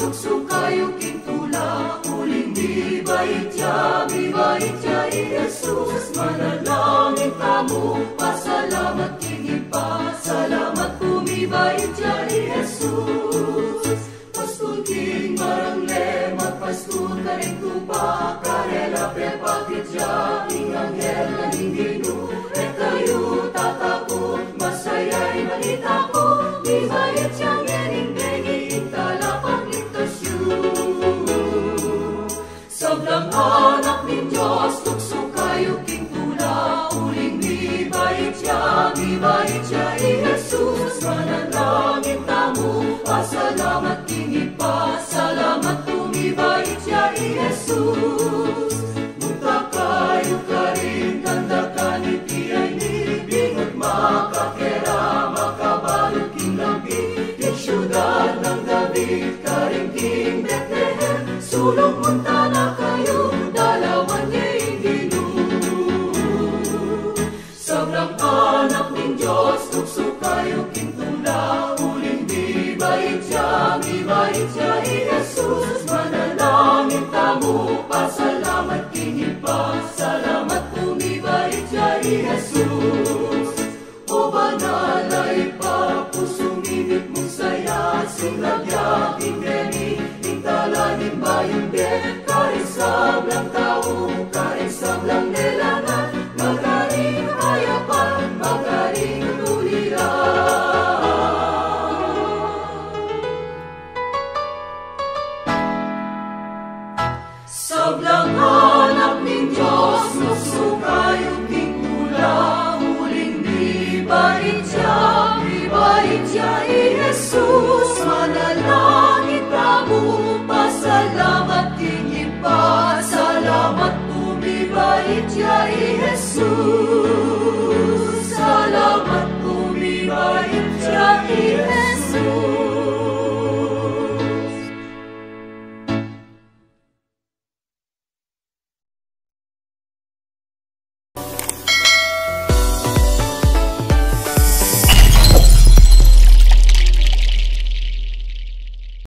tuksukayo kintula, uling mibait ya Jesus. Manalangin kamo, pasalamat kinipa, salamat pumibait ya Jesus. Pastul king marangle, magpastul ka rin tupa, karela pepakit ya, ing anghel na ningginu, e kayo tatakot, masaya'y malita ko, mibait ya ngening bengi, intalapak ligtasyon. Sablang anak ng Diyos, tukso kayo kintula, uling mibait ya Jesus. Manalangin tamo, pasalamat kinipa, salamat pumibait ya Jesus. Munta kayo ka rin, kanda ka ni Piyay ni Bingot, makakera, makabalot king lambi, king syudad ng David, karing king Bethlehem, sulong munta na kayo, dalawan niya inginu. Sabrang anak ng Diyos, tukso kayo kintula, uling mibait ya Jesus. Manalangin tamo, pasalamat kinipa, salamat pumibait ya Jesus. O banalay pa, pusong init mong saya, sinagya, tingeni, tingtalanin bayong ben, karing sablang tao, karing sablang nilangan, magaring hayapan, magaring tuliran. Sablang anak ng Diyos, tukso kayo kintula,